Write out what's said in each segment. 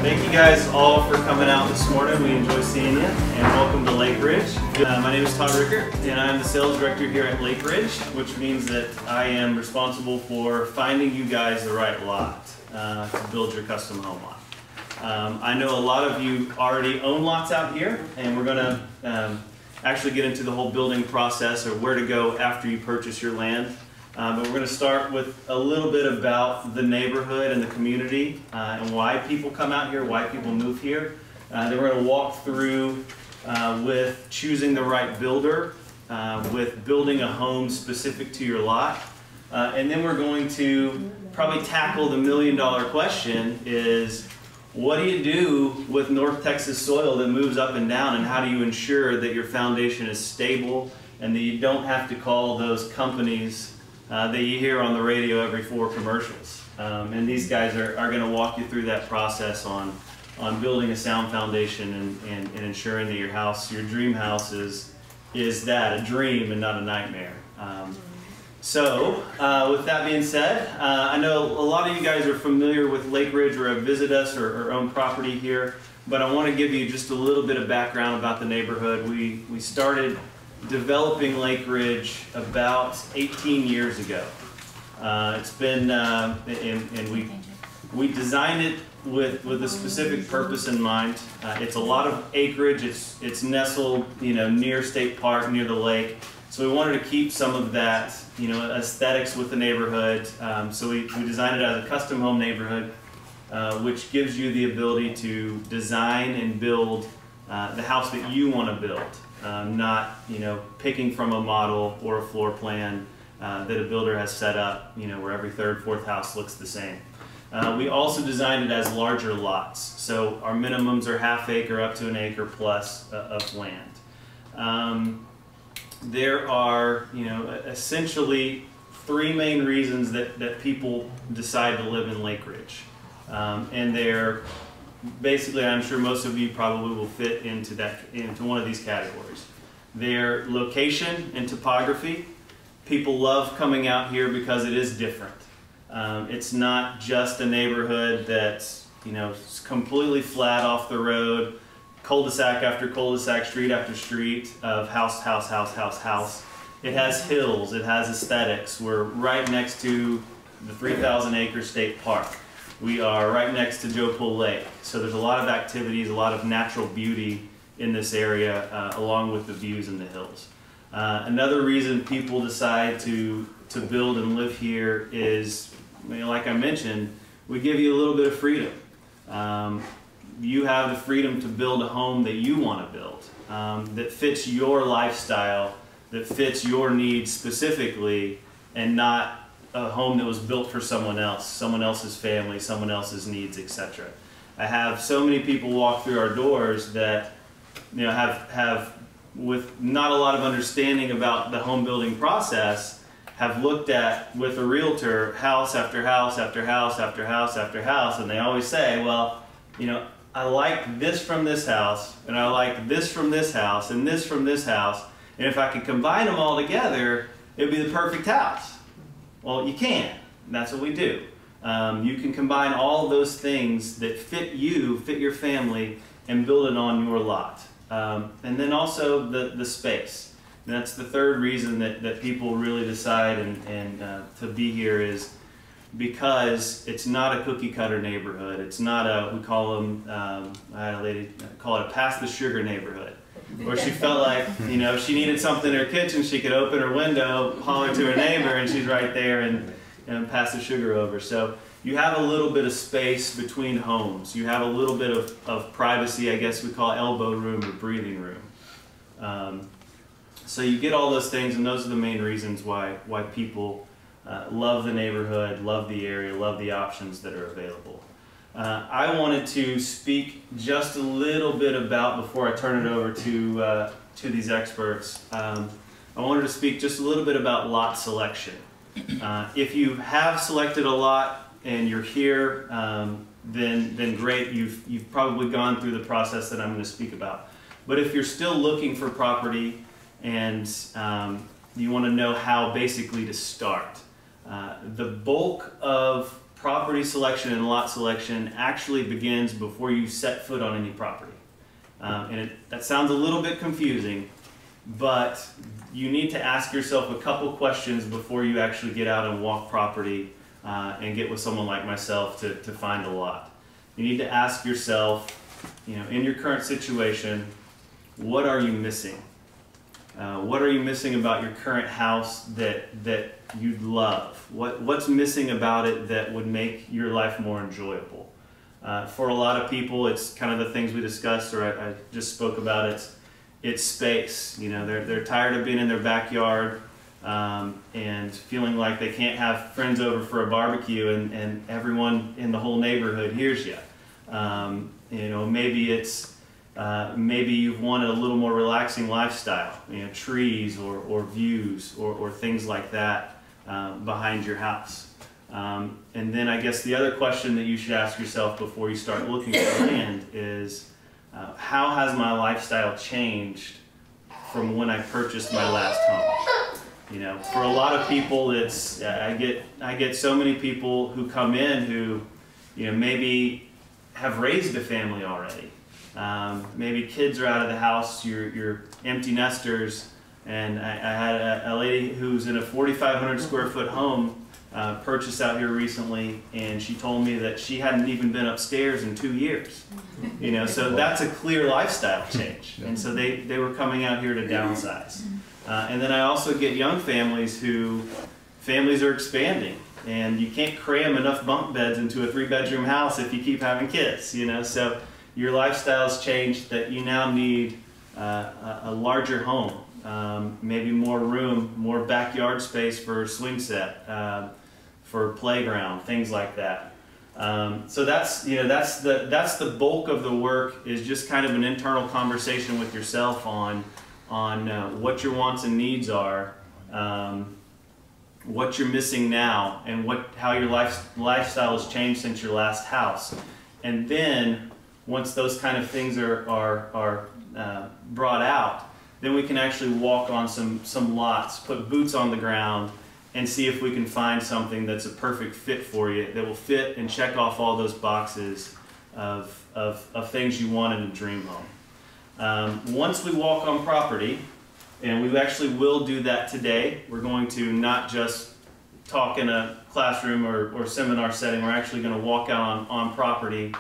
Thank you guys all for coming out this morning. We enjoy seeing you, and welcome to Lake Ridge. My name is Todd Rickert, and I'm the sales director here at Lake Ridge, which means that I am responsible for finding you guys the right lot to build your custom home on. I know a lot of you already own lots out here, and we're going to actually get into the whole building process or where to go after you purchase your land. But we're going to start with a little bit about the neighborhood and the community and why people come out here, why people move here. Then we're going to walk through with choosing the right builder, with building a home specific to your lot. And then we're going to probably tackle the million-dollar question is, what do you do with North Texas soil that moves up and down, and how do you ensure that your foundation is stable and that you don't have to call those companies that you hear on the radio every 4 commercials. And these guys are going to walk you through that process on building a sound foundation and ensuring that your house, your dream house is that, a dream and not a nightmare. So with that being said, I know a lot of you guys are familiar with Lake Ridge or have visited us or own property here, but I want to give you just a little bit of background about the neighborhood. We started developing Lake Ridge about 18 years ago. It's been, and we designed it with a specific purpose in mind. It's a lot of acreage. It's nestled, near State Park, near the lake. So we wanted to keep some of that, aesthetics with the neighborhood. So we designed it as a custom home neighborhood, which gives you the ability to design and build the house that you want to build. Not picking from a model or a floor plan that a builder has set up, where every 3rd, 4th house looks the same. We also designed it as larger lots, so our minimums are ½ acre up to 1 acre plus of land. There are essentially 3 main reasons that people decide to live in Lake Ridge, and they're basically, I'm sure most of you probably will fit into one of these categories. Their location and topography. People love coming out here because it is different. It's not just a neighborhood that's completely flat off the road, cul-de-sac after cul-de-sac, street after street of house, house, house, house, house. It has hills. It has aesthetics. We're right next to the 3,000-acre state park. We are right next to Jekyll Lake, so there's a lot of activities, a lot of natural beauty in this area, along with the views and the hills. Another reason people decide to build and live here is, like I mentioned, we give you a little bit of freedom. You have the freedom to build a home that you want to build, that fits your lifestyle, that fits your needs specifically, and not a home that was built for someone else's family, someone else's needs, etc. I have so many people walk through our doors that have with not a lot of understanding about the home building process, have looked at, with a realtor, house after house after house after house after house, and they always say, well, I like this from this house, and I like this from this house, and this from this house, and if I could combine them all together, it would be the perfect house. Well, you can. That's what we do. You can combine all those things that fit you, fit your family, and build it on your lot. And then also the space. And that's the 3rd reason that people really decide and to be here is because it's not a cookie cutter neighborhood. It's not a, we call them, I had a lady call it a pass the sugar neighborhood. Where she felt like, she needed something in her kitchen, she could open her window, holler to her neighbor, and she's right there and pass the sugar over. So you have a little bit of space between homes. You have a little bit of privacy, I guess we call elbow room or breathing room. So you get all those things, and those are the main reasons why people love the neighborhood, love the area, love the options that are available. I wanted to speak just a little bit about, before I turn it over to these experts, I wanted to speak just a little bit about lot selection. If you have selected a lot and you're here, then great, you've probably gone through the process that I'm going to speak about. But if you're still looking for property and you want to know how basically to start, the bulk of property property selection and lot selection actually begins before you set foot on any property. That sounds a little bit confusing, but you need to ask yourself a couple questions before you actually get out and walk property and get with someone like myself to find a lot. You need to ask yourself, in your current situation, what are you missing? What are you missing about your current house that you'd love? What's missing about it that would make your life more enjoyable? For a lot of people, it's kind of the things we discussed, or I just spoke about. It's space. They're tired of being in their backyard and feeling like they can't have friends over for a barbecue and everyone in the whole neighborhood hears you. Maybe it's maybe you've wanted a little more relaxing lifestyle, trees or views or things like that behind your house. And then I guess the other question that you should ask yourself before you start looking for land is, how has my lifestyle changed from when I purchased my last home? For a lot of people, I get so many people who come in who, maybe have raised a family already. Maybe kids are out of the house, you're empty nesters, and I had a lady who's in a 4,500 square foot home purchased out here recently, and she told me that she hadn't even been upstairs in 2 years. So that's a clear lifestyle change, and so they were coming out here to downsize. And then I also get young families families are expanding, and you can't cram enough bunk beds into a 3-bedroom house if you keep having kids, so your lifestyle's changed, that you now need a larger home, maybe more room, more backyard space for swing set, for playground, things like that. So that's the bulk of the work, is just kind of an internal conversation with yourself on what your wants and needs are, what you're missing now, and how your lifestyle has changed since your last house. And then once those kind of things are brought out, then we can actually walk on some lots, put boots on the ground, and see if we can find something that's a perfect fit for you, that will fit and check off all those boxes of things you want in a dream home. Once we walk on property, and we actually will do that today, we're going to not just talk in a classroom or seminar setting, we're actually going to walk out on property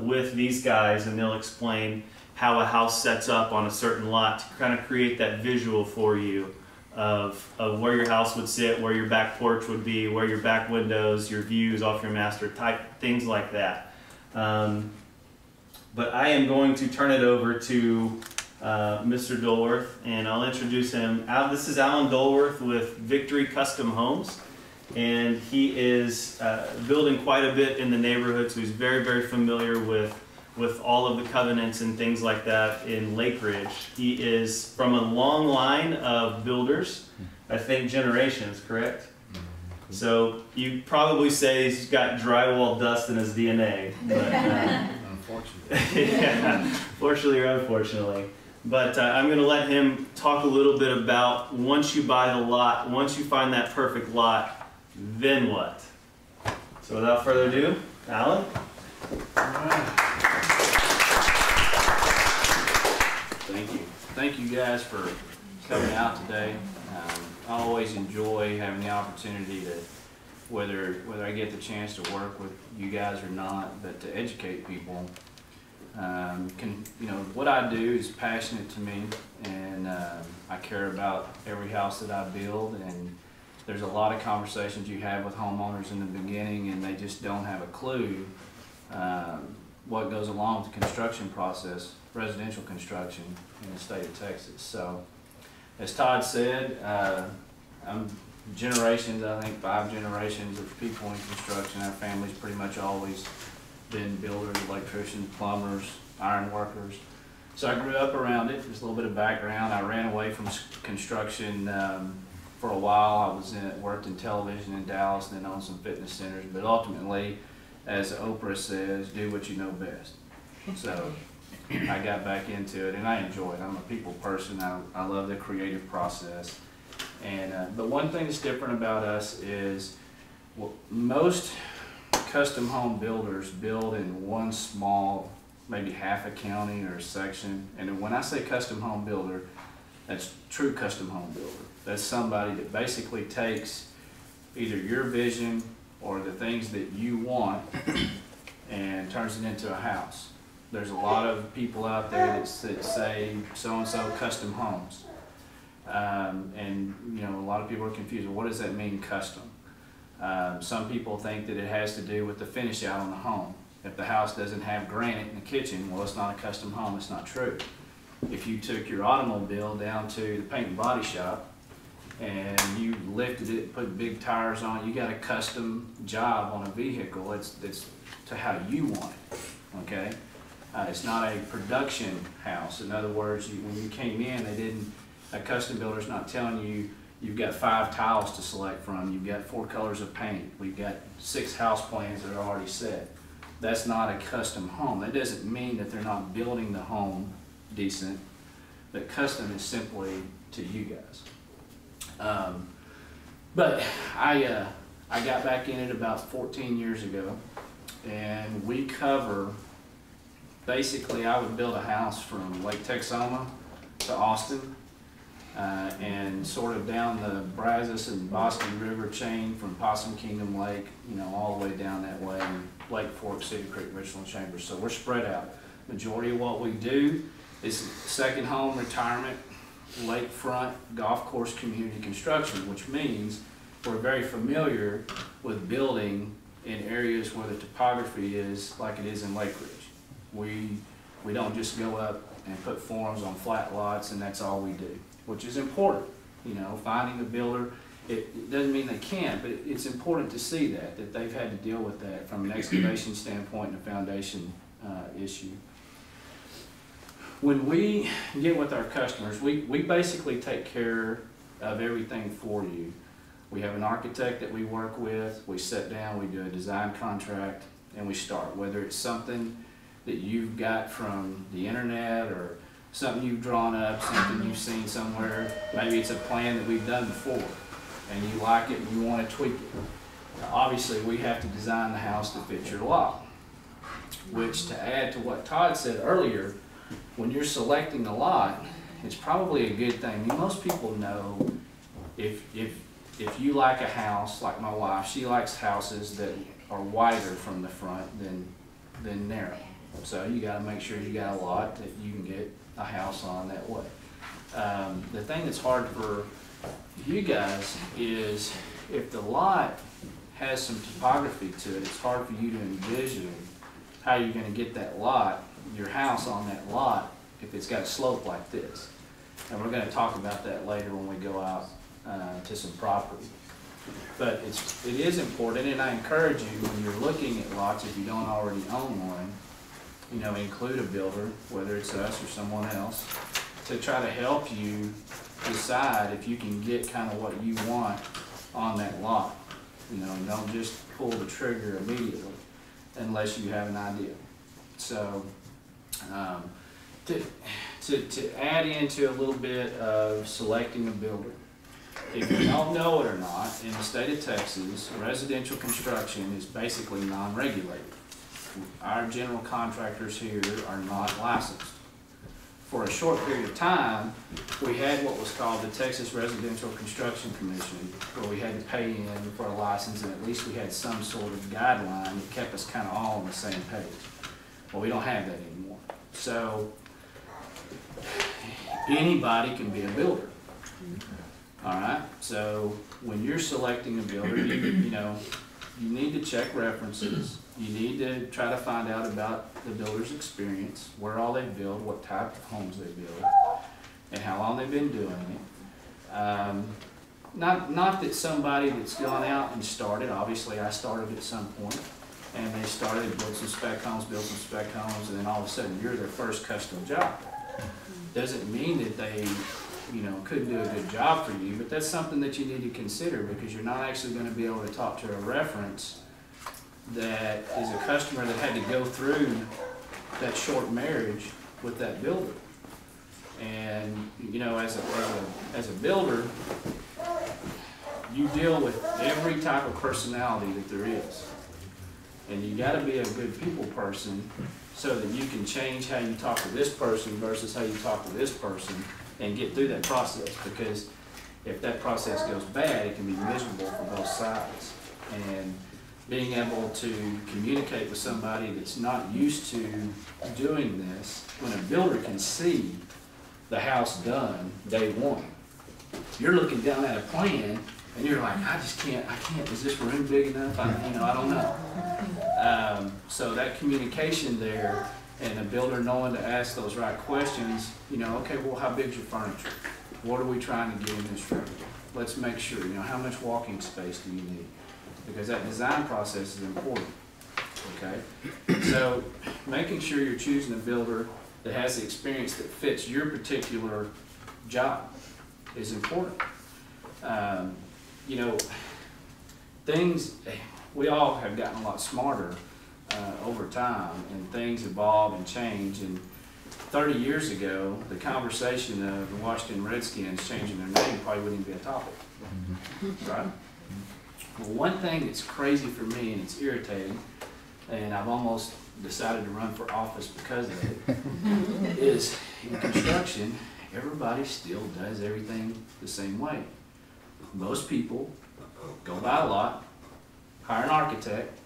with these guys, and they'll explain how a house sets up on a certain lot to kind of create that visual for you of where your house would sit, where your back porch would be, where your back windows, your views off your master, type things like that. But I am going to turn it over to Mr. Dolworth, and I'll introduce him. This is Alan Dolworth with Victory Custom Homes, and he is building quite a bit in the neighborhood, so he's very, very familiar with all of the covenants and things like that in Lake Ridge. He is from a long line of builders, I think generations, correct? So you probably say he's got drywall dust in his DNA. But, unfortunately. Yeah, fortunately or unfortunately. But I'm going to let him talk a little bit about, once you buy the lot, once you find that perfect lot, then what? So without further ado, Alan? All right. Thank you. Thank you guys for coming out today. I always enjoy having the opportunity to, whether I get the chance to work with you guys or not, but to educate people. What I do is passionate to me, and I care about every house that I build, and there's a lot of conversations you have with homeowners in the beginning, and they just don't have a clue what goes along with the construction process, residential construction in the state of Texas. So, as Todd said, I'm generations, I think 5 generations of people in construction. Our family's pretty much always been builders, electricians, plumbers, iron workers. So I grew up around it. Just a little bit of background. I ran away from construction for a while. I worked in television in Dallas and then owned some fitness centers. But ultimately, as Oprah says, do what you know best. So I got back into it, and I enjoy it. I'm a people person. I love the creative process. And but one thing that's different about us is, well, most custom home builders build in one small, maybe half a county or a section. And when I say custom home builder, that's true custom home builder. That's somebody that basically takes either your vision or the things that you want and turns it into a house. There's a lot of people out there that say so-and-so custom homes. And you know, a lot of people are confused. What does that mean, custom? Some people think that it has to do with the finish out on the home. If the house doesn't have granite in the kitchen, well, it's not a custom home. It's not true. If you took your automobile down to the paint and body shop and you lifted it, put big tires on it, you got a custom job on a vehicle. It's to how you want it, okay? It's not a production house. In other words, when you came in, a custom builder's not telling you you've got 5 tiles to select from, you've got 4 colors of paint, we've got 6 house plans that are already set. That's not a custom home. That doesn't mean that they're not building the home decent, but custom is simply to you guys. But I got back in it about 14 years ago, and we cover, basically I would build a house from Lake Texoma to Austin, and sort of down the Brazos and Boston River chain from Possum Kingdom Lake, you know, all the way down that way, and Lake Fork, City Creek, Richland Chambers. So we're spread out. Majority of what we do is second home, retirement, lakefront, golf course community construction, which means we're very familiar with building in areas where the topography is like it is in Lake Ridge. We don't just go up and put forms on flat lots and that's all we do, which is important. You know, finding a builder, it doesn't mean they can't, but it's important to see that they've had to deal with that from an excavation standpoint and a foundation issue. When we get with our customers, we basically take care of everything for you. We have an architect that we work with, we sit down, we do a design contract, and we start. Whether it's something that you've got from the internet or something you've drawn up, something you've seen somewhere, maybe it's a plan that we've done before, and you like it and you want to tweak it. Now, obviously, we have to design the house to fit your lot, which, to add to what Todd said earlier, when you're selecting the lot, it's probably a good thing. Most people know if you like a house, like my wife, she likes houses that are wider from the front than narrow. So you got to make sure you got a lot that you can get a house on that way. The thing that's hard for you guys is if the lot has some topography to it, it's hard for you to envision how you're going to get that lot, your house on that lot, if it's got a slope like this. And we're going to talk about that later when we go out to some property. But it is important, and I encourage you when you're looking at lots, if you don't already own one, you know, include a builder, whether it's us or someone else, to try to help you decide if you can get kind of what you want on that lot. You know, don't just pull the trigger immediately unless you have an idea. So to add into a little bit of selecting a builder, if you don't know it or not, in the state of Texas, residential construction is basically non-regulated. Our general contractors here are not licensed. For a short period of time, we had what was called the Texas Residential Construction Commission, where we had to pay in for a license, and at least we had some sort of guideline that kept us kind of all on the same page. Well, we don't have that anymore. So anybody can be a builder. All right, so when you're selecting a builder, you know, you need to check references. You need to try to find out about the builder's experience, where all they build, what type of homes they build, and how long they've been doing it. Not that somebody that's gone out and started, obviously I started at some point, and they started, built some spec homes, and then all of a sudden you're their first custom job. Doesn't mean that they, you know, couldn't do a good job for you, but that's something that you need to consider, because you're not actually going to be able to talk to a reference that is a customer that had to go through that short marriage with that builder. And you know, as a builder, you deal with every type of personality that there is. And you gotta be a good people person so that you can change how you talk to this person versus how you talk to this person and get through that process. Because if that process goes bad, it can be miserable for both sides. And being able to communicate with somebody that's not used to doing this, when a builder can see the house done day one, you're looking down at a plan and you're like, I can't, is this room big enough? I don't know. So that communication there and a builder knowing to ask those right questions, okay, well, how big's your furniture? What are we trying to get in this room? Let's make sure, how much walking space do you need? Because that design process is important, okay? So making sure you're choosing a builder that has the experience that fits your particular job is important. We all have gotten a lot smarter over time, and things evolve and change. And 30 years ago, the conversation of the Washington Redskins changing their name probably wouldn't even be a topic, right? Well, one thing that's crazy for me, and it's irritating, and I've almost decided to run for office because of it, is in construction, everybody still does everything the same way. Most people go buy a lot, hire an architect,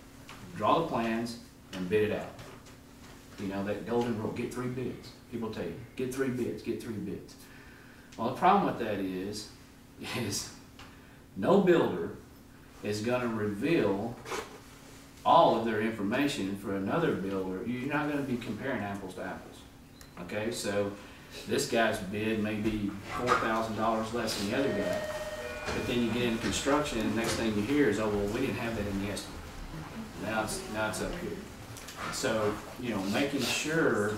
draw the plans, and bid it out. That golden rule, get 3 bids. People tell you, get 3 bids, get 3 bids. Well, the problem with that is no builder is going to reveal all of their information for another builder. You're not going to be comparing apples to apples. Okay, so this guy's bid may be $4,000 less than the other guy, but then you get into construction and the next thing you hear is, oh, well, we didn't have that in the estimate. Now it's up here. So, making sure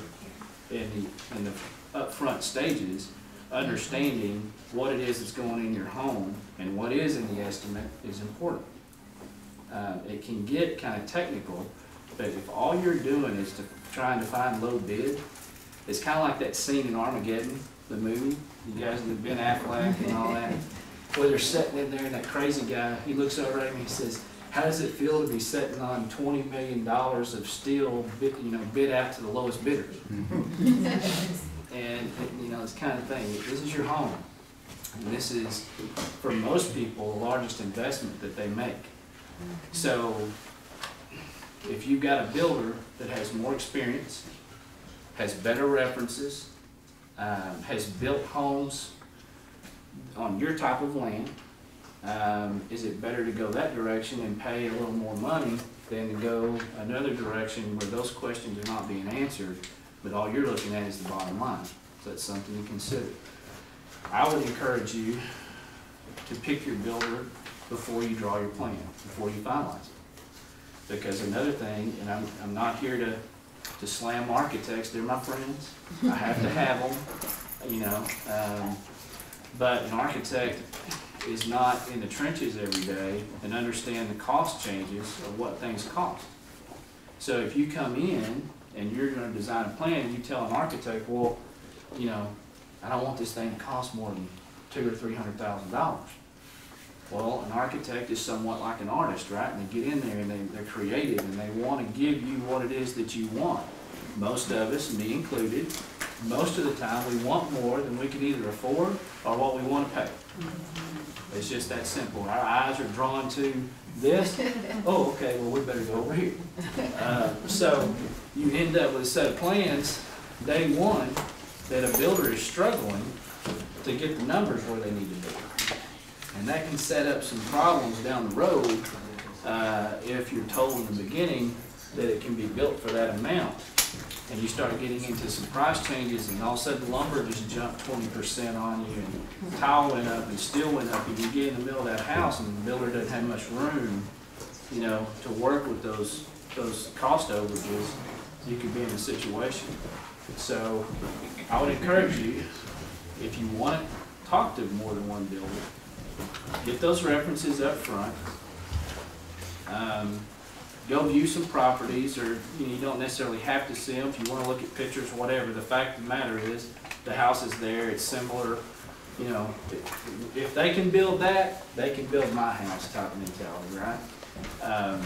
in the upfront stages, understanding what it is that's going in your home and what is in the estimate is important. It can get kind of technical, but if all you're doing is trying to find low bid, it's kind of like that scene in Armageddon, the movie. You guys with Ben Affleck and all that, where they're sitting in there and that crazy guy, he looks over at him and he says, how does it feel to be sitting on $20 million of steel, bid out to the lowest bidders? And, this kind of thing. This is your home. And this is, for most people, the largest investment that they make. So, if you've got a builder that has more experience, has better references, has built homes on your type of land, is it better to go that direction and pay a little more money than to go another direction where those questions are not being answered, but all you're looking at is the bottom line? So that's something to consider. I would encourage you to pick your builder before you draw your plan, before you finalize it. Because another thing, and I'm not here to slam architects, they're my friends. I have to have them, but an architect is not in the trenches every day and understand the cost changes of what things cost. So if you come in and you're going to design a plan and you tell an architect, well, I don't want this thing to cost more than $200,000 or $300,000. Well, an architect is somewhat like an artist, right? And they get in there and they're creative and they want to give you what it is that you want. Most of us, me included, most of the time we want more than we can either afford or what we want to pay. It's just that simple. Our eyes are drawn to this. Oh, okay, well, we better go over here. So you end up with a set of plans day one that a builder is struggling to get the numbers where they need to be. And that can set up some problems down the road if you're told in the beginning that it can be built for that amount. And you start getting into some price changes and all of a sudden lumber just jumped 20% on you and tile went up and steel went up and you get in the middle of that house and the builder doesn't have much room, to work with those cost overages, you could be in a situation. So I would encourage you, if you want to talk to more than one builder, get those references up front. Go view some properties, or you don't necessarily have to see them. If you want to look at pictures, whatever. The fact of the matter is, the house is there. It's similar. If they can build that, they can build my house type mentality, right?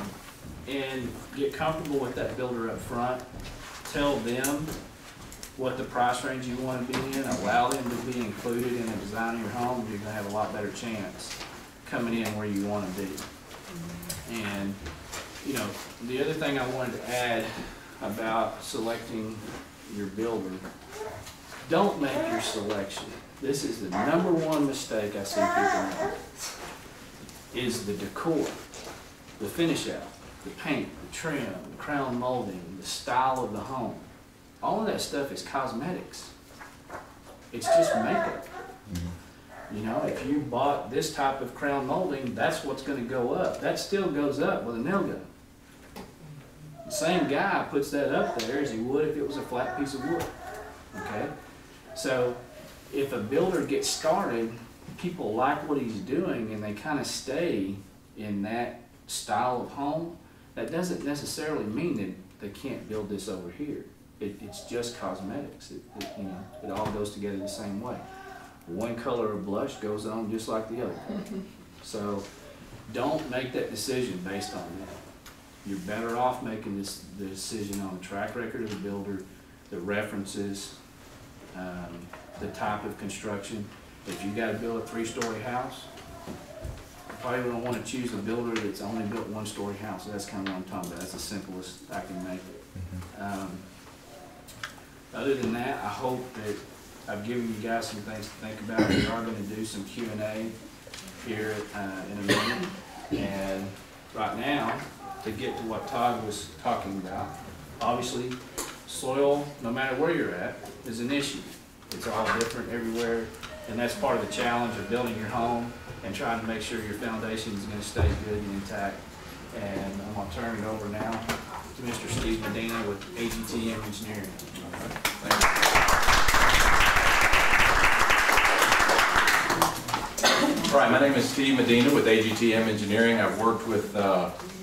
and get comfortable with that builder up front. Tell them what the price range you want to be in, allow them to be included in the design of your home. You're going to have a lot better chance coming in where you want to be. And you know, the other thing I wanted to add about selecting your builder, don't make your selection. This is the #1 mistake I see people make, is the decor, the finish out, the paint, the trim, the crown molding, the style of the home. All of that stuff is cosmetics. It's just makeup. You know, if you bought this type of crown molding, that's what's going to go up. That still goes up with a nail gun. The same guy puts that up there as he would if it was a flat piece of wood. Okay? So if a builder gets started, people like what he's doing and they kind of stay in that style of home. That doesn't necessarily mean that they can't build this over here. It's just cosmetics. You know, it all goes together the same way. One color of blush goes on just like the other color. So don't make that decision based on that. You're better off making the decision on the track record of the builder, the references, the type of construction. If you got to build a 3-story house, you probably don't want to choose a builder that's only built 1-story house. That's kind of what I'm talking about. That's the simplest I can make it. Other than that, I hope that I've given you guys some things to think about. We are going to do some Q&A here in a minute. And right now, to get to what Todd was talking about, obviously, soil, no matter where you're at, is an issue. It's all different everywhere, and that's part of the challenge of building your home and trying to make sure your foundation is going to stay good and intact. And I'm going to turn it over now to Mr. Steve Medina with AGTM Engineering. Thank you. All right, my name is Steve Medina with AGTM Engineering. I've worked with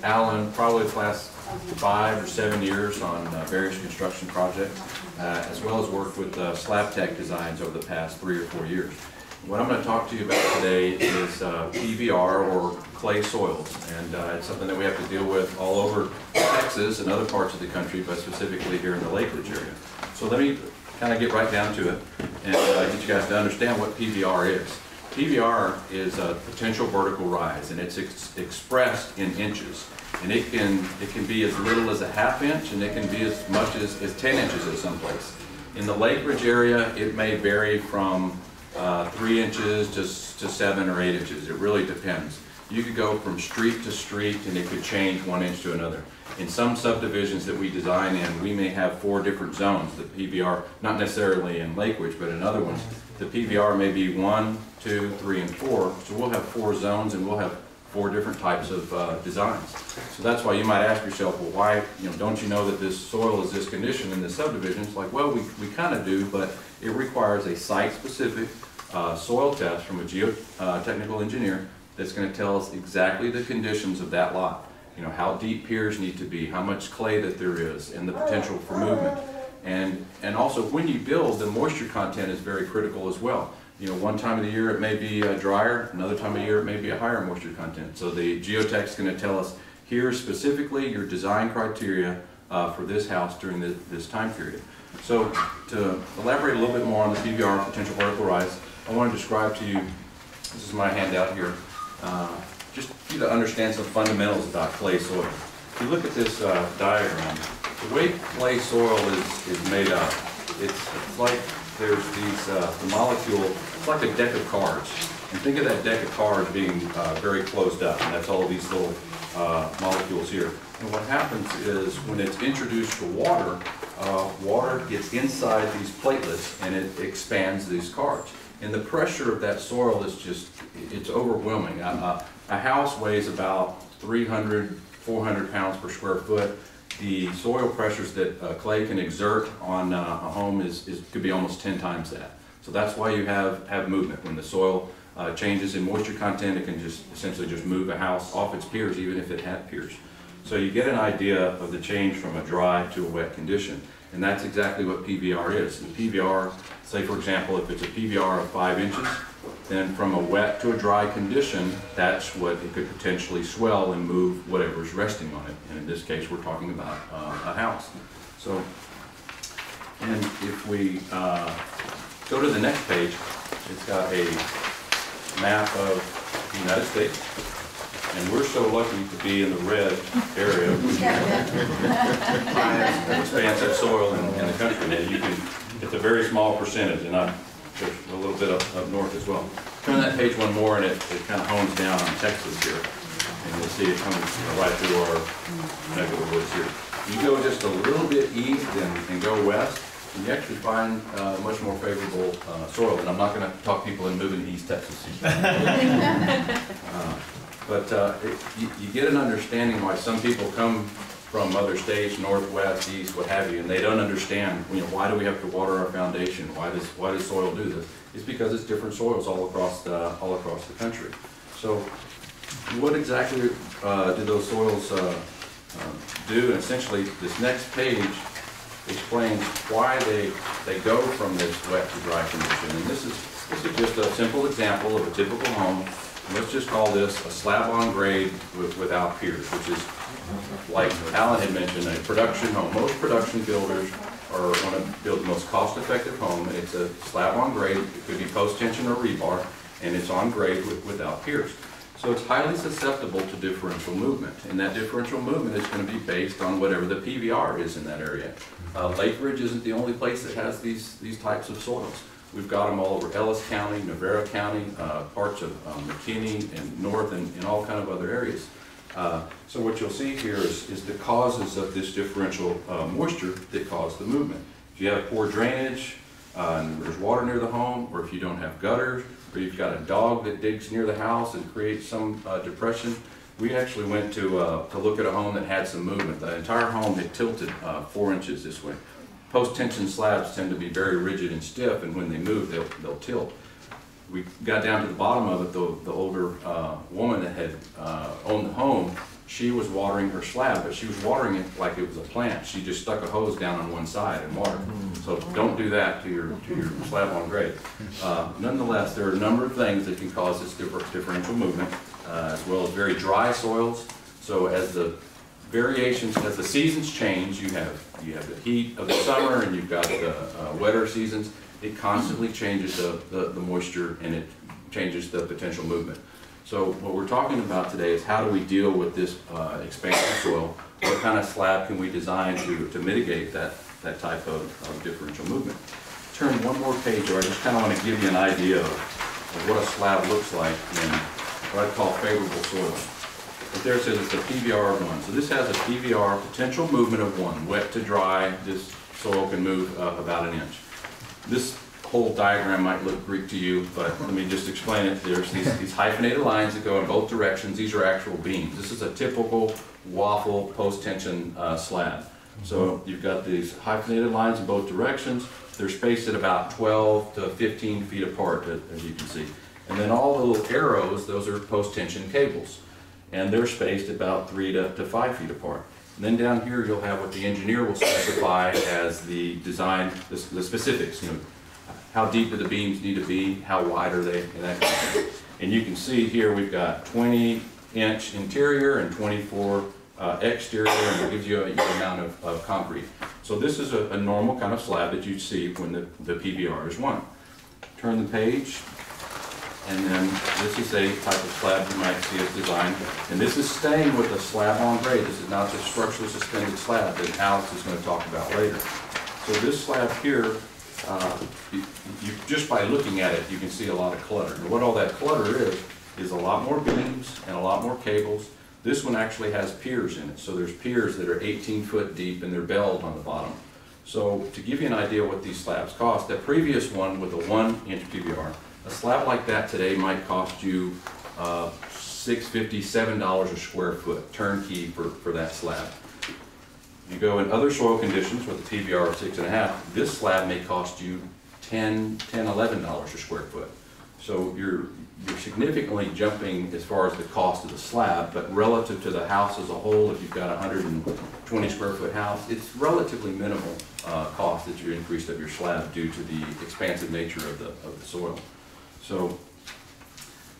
Alan probably the last 5 or 7 years on various construction projects, as well as worked with Slab Tech Designs over the past 3 or 4 years. What I'm going to talk to you about today is PVR, or clay soils, and it's something that we have to deal with all over Texas and other parts of the country, but specifically here in the Lake Ridge area. So let me kind of get right down to it and get you guys to understand what PVR is. PVR is a potential vertical rise, and it's expressed in inches. And it can be as little as a ½ inch, and it can be as much as 10 inches at some place. In the Lake Ridge area, it may vary from 3 inches to 7 or 8 inches. It really depends. You could go from street to street, and it could change 1 inch to another. In some subdivisions that we design in, we may have 4 different zones. The PVR, not necessarily in Lake Ridge, but in other ones, the PVR may be 1, 2, 3, and 4. So we'll have 4 zones, and we'll have 4 different types of designs. So that's why you might ask yourself, well, why, don't you know that this soil is this condition in this subdivision? It's like, well, we kind of do, but it requires a site-specific soil test from a geotechnical engineer that's going to tell us exactly the conditions of that lot. How deep piers need to be, how much clay that there is, and the potential for movement. And also, when you build, the moisture content is very critical as well. One time of the year it may be drier, another time of year it may be a higher moisture content. So the geotech is going to tell us, here's specifically your design criteria for this house during this time period. So to elaborate a little bit more on the PVR, potential vertical rise, I want to describe to you, this is my handout here, just for you to understand some fundamentals about clay soil. If you look at this diagram, the way clay soil is made up, it's like there's these, the molecule, it's like a deck of cards. And think of that deck of cards being very closed up, and that's all of these little molecules here. And what happens is when it's introduced to water, water gets inside these platelets and it expands these cards. And the pressure of that soil is just, it's overwhelming. A house weighs about 300, 400 pounds per square foot. The soil pressures that clay can exert on a home could be almost 10 times that. So that's why you have movement. When the soil changes in moisture content, it can just essentially just move a house off its piers, even if it had piers. So you get an idea of the change from a dry to a wet condition. And that's exactly what PVR is. The PVR, say for example, if it's a PVR of 5 inches, then from a wet to a dry condition, that's what it could potentially swell and move whatever's resting on it. And in this case, we're talking about a house. So, and if we go to the next page, it's got a map of the United States. And we're so lucky to be in the red area, which is expansive soil in the country. That you can, it's a very small percentage, and there's a little bit up north as well. Turn that page one more, and it kind of hones down on Texas here. And you'll see it comes right through our neck of the woods here. You go just a little bit east and go west, and you actually find much more favorable soil. And I'm not going to talk people into moving to East Texas. But you get an understanding why some people come from other states, northwest, east, what have you, and they don't understand, why do we have to water our foundation? Why does soil do this? It's because it's different soils all across the country. So, what exactly do those soils do? And essentially, this next page explains why they go from this wet to dry condition. And this is just a simple example of a typical home. Let's just call this a slab-on grade without piers, which is, like Alan had mentioned, a production home. Most production builders want to build the most cost-effective home, and it's a slab-on grade. It could be post-tension or rebar, and it's on grade without piers. So it's highly susceptible to differential movement, and that differential movement is going to be based on whatever the PVR is in that area. Lake Ridge isn't the only place that has these types of soils. We've got them all over Ellis County, Navarro County, parts of McKinney, and north, and all kind of other areas. So what you'll see here is the causes of this differential moisture that cause the movement. If you have poor drainage, and there's water near the home, or if you don't have gutters, or you've got a dog that digs near the house and creates some depression. We actually went to look at a home that had some movement. The entire home had tilted 4 inches this way. Post-tension slabs tend to be very rigid and stiff, and when they move, they'll tilt. We got down to the bottom of it. The older woman that had owned the home, she was watering her slab, but she was watering it like it was a plant. She just stuck a hose down on one side and watered. So don't do that to your slab on grade. Nonetheless, there are a number of things that can cause this differential movement, as well as very dry soils. So as the variations, as the seasons change, you have the heat of the summer, and you've got the wetter seasons. It constantly changes the moisture, and it changes the potential movement. So what we're talking about today is how do we deal with this expansive soil? What kind of slab can we design to mitigate that type of differential movement? Turn one more page, or I just kind of want to give you an idea of what a slab looks like in what I call favorable soil. But there it says it's a PVR of 1. So this has a PVR, potential movement of 1. Wet to dry, this soil can move about an inch. This whole diagram might look Greek to you, but let me just explain it. There's these hyphenated lines that go in both directions. These are actual beams. This is a typical waffle post-tension slab. So you've got these hyphenated lines in both directions. They're spaced at about 12 to 15 feet apart, as you can see. And then all the little arrows, those are post-tension cables. And they're spaced about 3 to 5 feet apart. And then down here you'll have what the engineer will specify as the design, the specifics. How deep do the beams need to be, how wide are they, and that kind of thing. And you can see here we've got 20-inch interior and 24 exterior, and it gives you an amount of concrete. So this is a normal kind of slab that you'd see when the PVR is 1. Turn the page. And then this is a type of slab you might see us design. And this is staying with a slab on grade. This is not the structurally suspended slab that Alex is going to talk about later. So this slab here, just by looking at it, you can see a lot of clutter. And what all that clutter is a lot more beams and a lot more cables. This one actually has piers in it. So there's piers that are 18 foot deep, and they're belled on the bottom. So to give you an idea what these slabs cost, that previous one with a 1-inch PVR, a slab like that today might cost you $6.50, $7 a square foot, turnkey for that slab. You go in other soil conditions with a PVR of 6.5, this slab may cost you $10, $11 a square foot. So you're significantly jumping as far as the cost of the slab, but relative to the house as a whole, if you've got a 120 square foot house, it's relatively minimal cost that you increased of your slab due to the expansive nature of the soil. So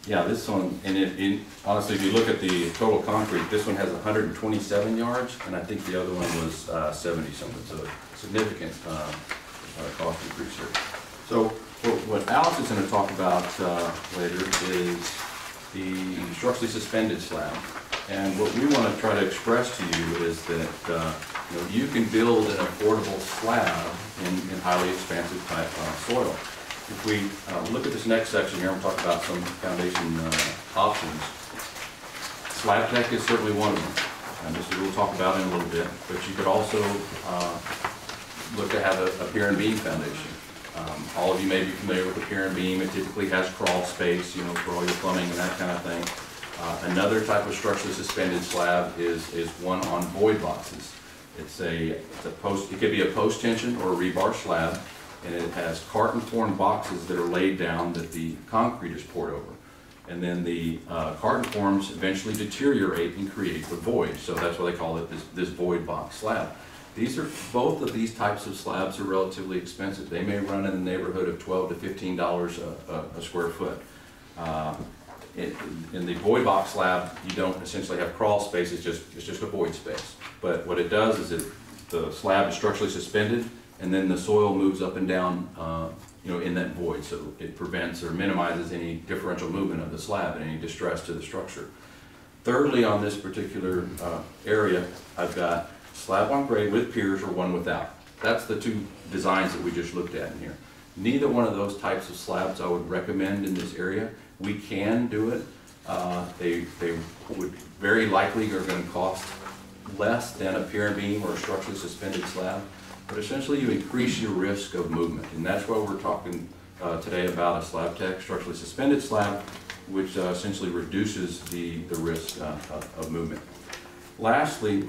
Yeah, this one, and honestly, if you look at the total concrete, this one has 127 yards, and I think the other one was 70 something, so significant cost increase here. So what Alex is going to talk about later is the structurally suspended slab. And what we want to try to express to you is that you can build an affordable slab in highly expansive type soil. If we look at this next section here, I'm going to talk about some foundation options. Slab tech is certainly one of them, and this is what we'll talk about in a little bit. But you could also look to have a pier and beam foundation. All of you may be familiar with the pier and beam. It typically has crawl space, for all your plumbing and that kind of thing. Another type of structurally suspended slab is one on void boxes. It's a post. It could be a post tension or a rebar slab, and it has carton formed boxes that are laid down that the concrete is poured over, and then the carton forms eventually deteriorate and create the void. So that's why they call it this void box slab. Both of these types of slabs are relatively expensive. They may run in the neighborhood of $12 to $15 a square foot. In the void box slab, you don't essentially have crawl space. It's just a void space. But what it does is the slab is structurally suspended, and then the soil moves up and down, in that void. So it prevents or minimizes any differential movement of the slab and any distress to the structure. Thirdly, on this particular area, I've got slab on grade with piers or one without. That's the two designs that we just looked at in here. Neither one of those types of slabs I would recommend in this area. We can do it. They would very likely are going to cost less than a pier and beam or a structurally suspended slab, but essentially you increase your risk of movement, and that's why we're talking today about a slab tech structurally suspended slab, which essentially reduces the risk of movement. Lastly,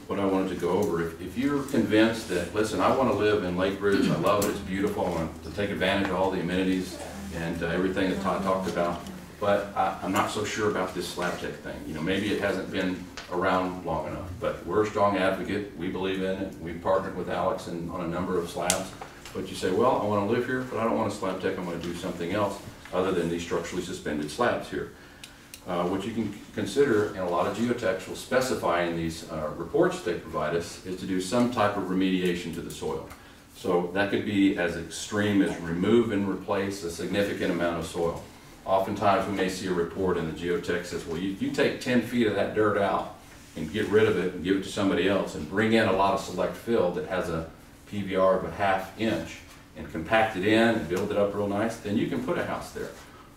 what I wanted to go over, if you're convinced that, listen, I want to live in Lake Ridge, I love it, it's beautiful, I want to take advantage of all the amenities and everything that Todd talked about, but I'm not so sure about this slab tech thing. Maybe it hasn't been around long enough, but we're a strong advocate. We believe in it. We've partnered with Alex on a number of slabs. But you say, well, I want to live here, but I don't want a slab tech. I'm going to do something else other than these structurally suspended slabs here. What you can consider, and a lot of geotechs will specify in these reports they provide us, is to do some type of remediation to the soil. So that could be as extreme as remove and replace a significant amount of soil. Oftentimes we may see a report and the geotech says, well, you take 10 feet of that dirt out and get rid of it and give it to somebody else and bring in a lot of select fill that has a PVR of a ½ inch and compact it in and build it up real nice, then you can put a house there.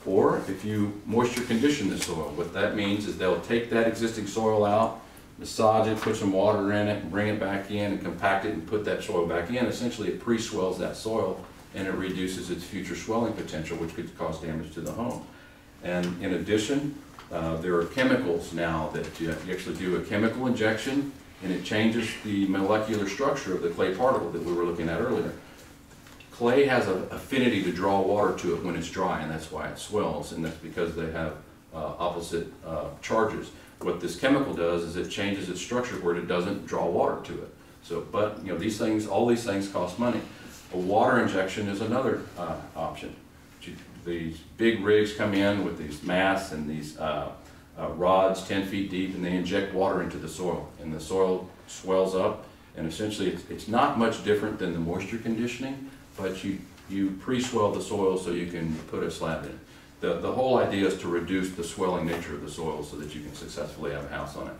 Or if you moisture condition the soil, what that means is they'll take that existing soil out, massage it, put some water in it, and bring it back in and compact it and put that soil back in. Essentially it pre-swells that soil and it reduces its future swelling potential, which could cause damage to the home. And in addition, there are chemicals now that you actually do a chemical injection and it changes the molecular structure of the clay particle that we were looking at earlier. Clay has an affinity to draw water to it when it's dry, and that's why it swells, and that's because they have opposite charges. What this chemical does is it changes its structure where it doesn't draw water to it. So, but all these things cost money. A water injection is another option. These big rigs come in with these masts and these rods 10 feet deep, and they inject water into the soil, and the soil swells up, and essentially it's not much different than the moisture conditioning, but you pre-swell the soil so you can put a slab in. The whole idea is to reduce the swelling nature of the soil so that you can successfully have a house on it.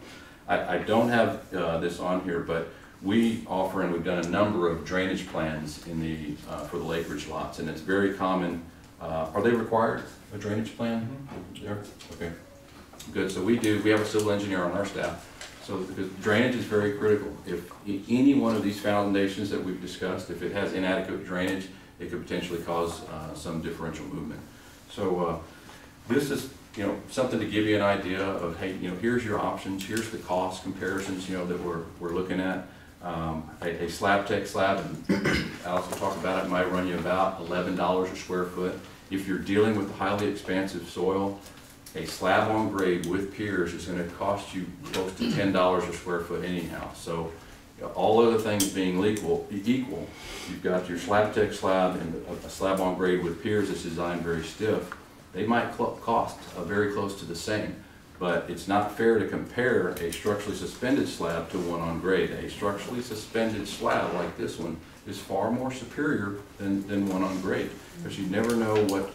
I don't have this on here, but we offer, and we've done a number of drainage plans for the Lake Ridge lots, and it's very common. Are they required, a drainage plan? There? Okay, good. So we have a civil engineer on our staff. So because drainage is very critical. If any one of these foundations that we've discussed, if it has inadequate drainage, it could potentially cause some differential movement. So this is something to give you an idea of, hey, here's your options, here's the cost comparisons that we're looking at. A slab tech slab, and Alex will talk about it, might run you about $11 a square foot. If you're dealing with highly expansive soil, a slab on grade with piers is going to cost you close to $10 a square foot anyhow. So all other things being equal, you've got your slab tech slab and a slab on grade with piers that's designed very stiff. They might cost very close to the same, but it's not fair to compare a structurally suspended slab to one on grade. A structurally suspended slab like this one is far more superior than one on grade, because you never know what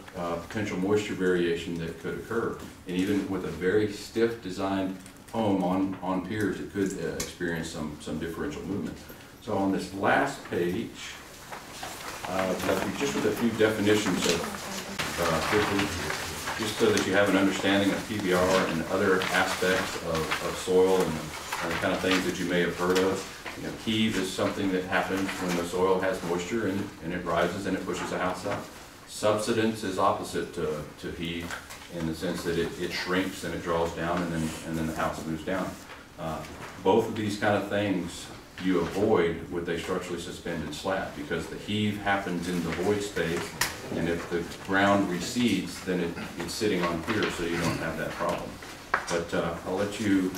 potential moisture variation that could occur. And even with a very stiff designed home on piers, it could experience some differential movement. So on this last page, just with a few definitions quickly, just so that you have an understanding of PBR and other aspects of soil and the kind of things that you may have heard of. You know, heave is something that happens when the soil has moisture and it rises and it pushes a house out. Subsidence is opposite to heave in the sense that it shrinks and it draws down and then the house moves down. Both of these kind of things you avoid with a structurally suspended slab, because the heave happens in the void space, and if the ground recedes, then it's sitting on pier, so you don't have that problem. But I'll let you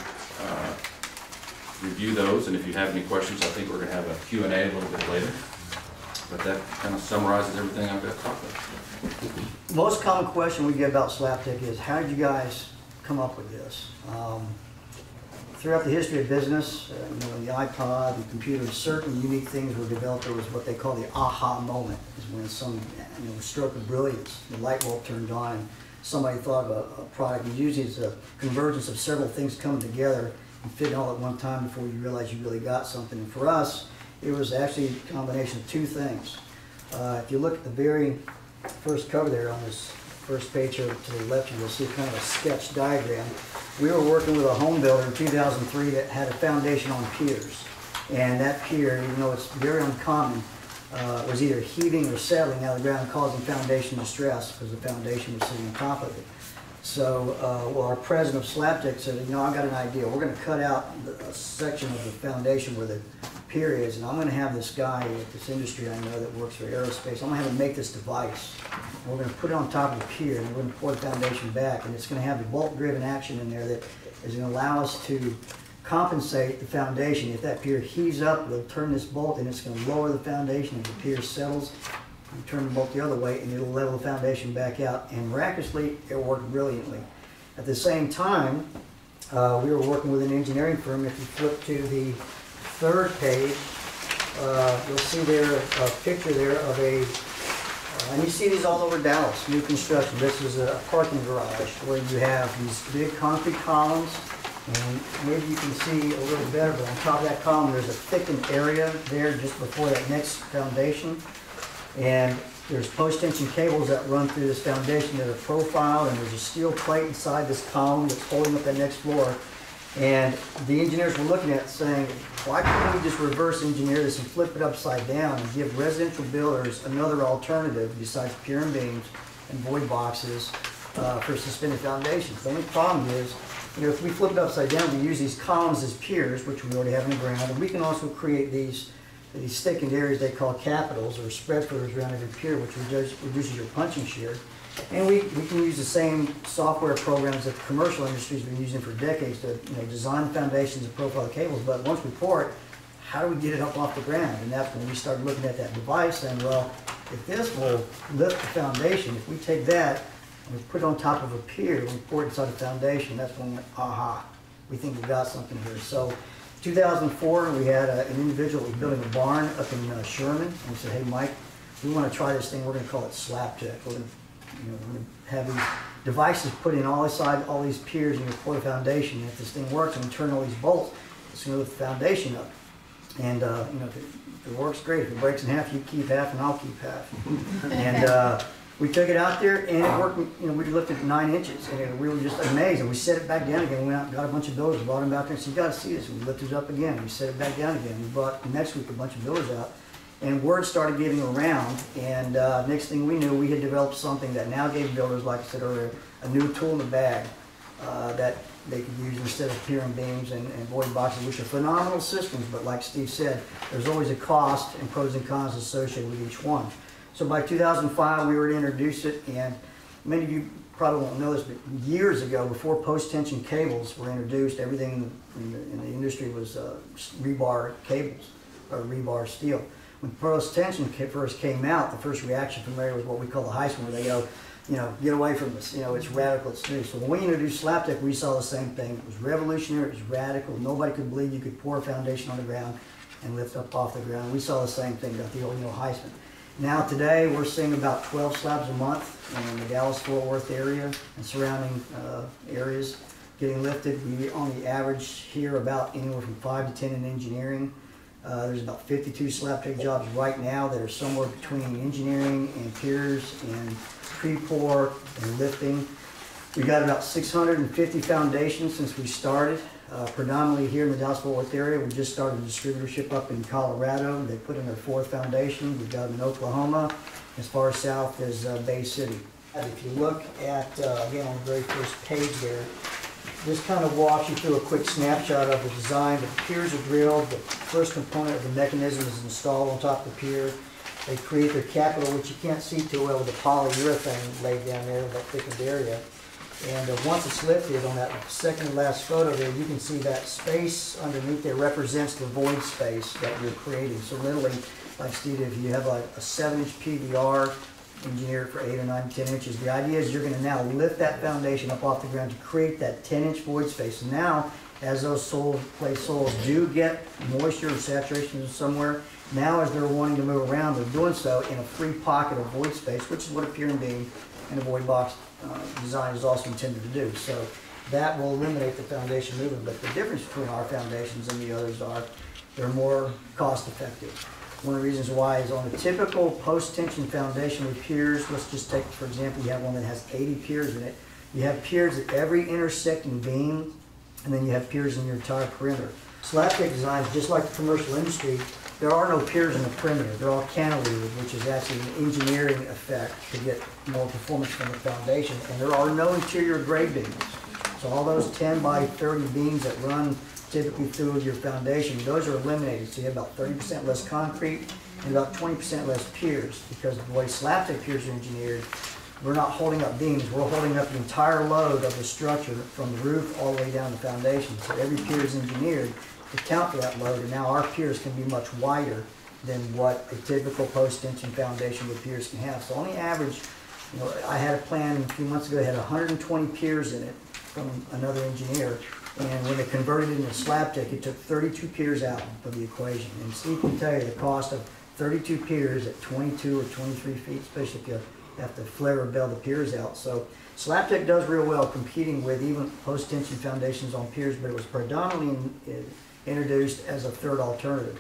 review those, and if you have any questions, I think we're going to have a Q&A a little bit later. But that kind of summarizes everything I've got to talk about. Most common question we get about slab tech is, how did you guys come up with this? Throughout the history of business, the iPod, the computer, certain unique things were developed. There was what they call the aha moment, is when some stroke of brilliance, the light bulb turned on, and somebody thought of a product. Usually it's a convergence of several things coming together and fitting all at one time before you realize you really got something. And for us, it was actually a combination of two things. If you look at the very first cover there on this first page here to the left, you'll see kind of a sketch diagram. We were working with a home builder in 2003 that had a foundation on piers. And that pier, even though it's very uncommon, was either heaving or settling out of the ground, causing foundation distress because the foundation was sitting on top of it. So our president of Slab Tech said, I've got an idea. We're going to cut out a section of the foundation where the pier is, and I'm going to have this guy at this industry I know that works for aerospace. I'm going to have him make this device. We're going to put it on top of the pier, and we're going to pour the foundation back, and it's going to have the bolt-driven action in there that is going to allow us to compensate the foundation. If that pier heaves up, we'll turn this bolt, and it's going to lower the foundation. If the pier settles, you turn the bolt the other way, and it'll level the foundation back out. And miraculously, it worked brilliantly. At the same time, we were working with an engineering firm. If you flip to the third page, you'll see there a picture there of and you see these all over Dallas, new construction. This is a parking garage where you have these big concrete columns, and maybe you can see a little better, but on top of that column there's a thickened area there just before that next foundation. And there's post-tension cables that run through this foundation that are profiled, and there's a steel plate inside this column that's holding up that next floor. And the engineers were looking at it saying, why can't we just reverse engineer this and flip it upside down and give residential builders another alternative besides pier and beams and void boxes for suspended foundations? The only problem is, if we flip it upside down, we use these columns as piers, which we already have in the ground, and we can also create these thickened areas they call capitals, or spread footers around every pier, which reduces your punching shear. And we can use the same software programs that the commercial industry's been using for decades to design foundations and profile cables. But once we pour it, how do we get it up off the ground? And that's when we started looking at that device and, well, if this will lift the foundation, if we take that and we put it on top of a pier and we pour it inside the foundation, that's when we went, aha, we think we've got something here. So 2004, we had an individual who was building a barn up in Sherman, and we said, hey, Mike, we want to try this thing. We're going to call it Slab Tech. We're going to have these devices put in all these piers, and you pour the foundation. And if this thing works and we turn all these bolts, it's going to lift the foundation up. And if it works, great. If it breaks in half, you keep half, and I'll keep half. And we took it out there, and it worked. We lifted 9 inches, and we were just amazed. And we set it back down again. We went out and got a bunch of builders, brought them out there, and said, "You got to see this." And we lifted it up again. We set it back down again. We brought next week a bunch of builders out. And word started getting around, and next thing we knew, we had developed something that now gave builders, like I said earlier, a new tool in the bag that they could use instead of pier and beams and void boxes, which are phenomenal systems, but like Steve said, there's always a cost and pros and cons associated with each one. So by 2005, we were to introduce it, and many of you probably won't know this, but years ago, before post-tension cables were introduced, everything in the industry was rebar cables, or rebar steel. When post-tension first came out, the first reaction from there was what we call the Heisman, where they go, get away from this. It's radical, it's new. So when we introduced slab tech, we saw the same thing. It was revolutionary, it was radical. Nobody could believe you could pour a foundation on the ground and lift up off the ground. We saw the same thing about the old Heisman. Now today we're seeing about 12 slabs a month in the Dallas-Fort Worth area and surrounding areas getting lifted. We only average here about anywhere from 5 to 10 in engineering. There's about 52 slab tech jobs right now that are somewhere between engineering and piers and pre-pour and lifting. We've got about 650 foundations since we started, predominantly here in the Dallas-Fort Worth area. We just started a distributorship up in Colorado. They put in their 4th foundation. We've got them in Oklahoma, as far south as Bay City. If you look at, again, on the very first page there, this kind of walks you through a quick snapshot of the design. The piers are drilled. The first component of the mechanism is installed on top of the pier. They create their capital, which you can't see too well with the polyurethane laid down there, that thickened area. And once it's lifted, on that second to last photo there, you can see that space underneath there represents the void space that you're creating. So literally, like Steve, if you have a 7-inch PVR engineered for 8 or 9, 10 inches, the idea is you're going to now lift that foundation up off the ground to create that 10-inch void space. And now, as those clay soils do get moisture or saturation somewhere, now as they're wanting to move around, they're doing so in a free pocket of void space, which is what a pier and beam and a void box design is also intended to do. So that will eliminate the foundation movement. But the difference between our foundations and the others are they're more cost effective. One of the reasons why is on a typical post-tension foundation with piers, let's just take, for example, you have one that has 80 piers in it. You have piers at every intersecting beam, and then you have piers in your entire perimeter. Slab tech design is just like the commercial industry. There are no piers in the perimeter. They're all cantilevered, which is actually an engineering effect to get more performance from the foundation. And there are no interior grade beams. So all those 10 by 30 beams that run typically through your foundation, those are eliminated. So you have about 30% less concrete and about 20% less piers, because of the way slab tech piers are engineered, we're not holding up beams, we're holding up the entire load of the structure from the roof all the way down the foundation. So every pier is engineered to count for that load, and now our piers can be much wider than what a typical post-tension foundation with piers can have. So on the average, I had a plan a few months ago that had 120 piers in it from another engineer, and when they converted it into slab tech, it took 32 piers out of the equation. And Steve can tell you the cost of 32 piers at 22 or 23 feet, especially if you have to flare or bell the piers out. So slab tech does real well competing with even post-tension foundations on piers, but it was predominantly introduced as a third alternative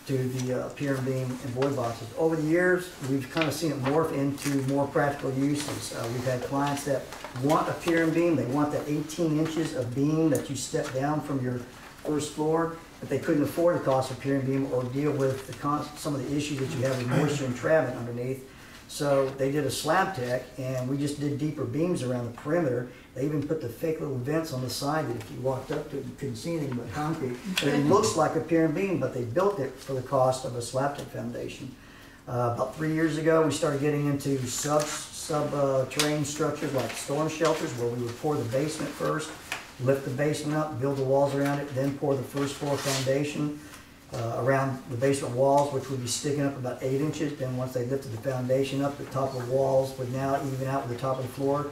to the pier and beam and void boxes. Over the years, we've kind of seen it morph into more practical uses. We've had clients that want a pier and beam. They want that 18 inches of beam that you step down from your first floor, but they couldn't afford the cost of pier and beam or deal with some of the issues that you have with moisture and travant underneath. So they did a slab tech, and we just did deeper beams around the perimeter. They even put the fake little vents on the side that if you walked up to it, you couldn't see anything but concrete. But it looks like a pier and beam, but they built it for the cost of a slab tech foundation. About 3 years ago, we started getting into subterranean structures like storm shelters, where we would pour the basement first, lift the basement up, build the walls around it, then pour the first floor foundation around the basement walls, which would be sticking up about 8 inches. Then once they lifted the foundation up, the top of the walls would now even out with the top of the floor.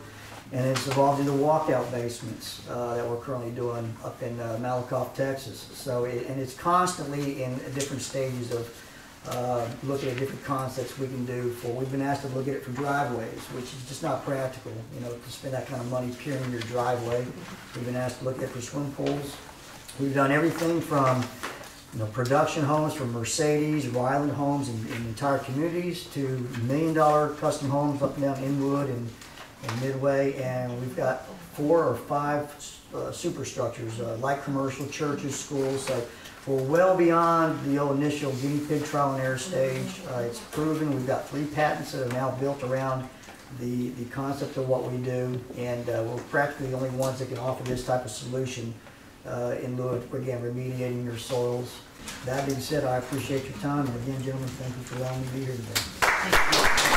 And it's evolved into walkout basements that we're currently doing up in Malakoff, Texas. So, and it's constantly in different stages of looking at different concepts we can do for. We've been asked to look at it for driveways, which is just not practical, to spend that kind of money piering your driveway. We've been asked to look at it for swimming pools. We've done everything from production homes for Mercedes, or island homes in entire communities, to $1 million custom homes up and down Inwood and Midway, and we've got 4 or 5 superstructures, light commercial, churches, schools. So we're well beyond the old initial guinea pig trial and error stage. It's proven. We've got 3 patents that are now built around the concept of what we do, and we're practically the only ones that can offer this type of solution in lieu of, again, remediating your soils. That being said, I appreciate your time, and again, gentlemen, thank you for allowing me to be here today.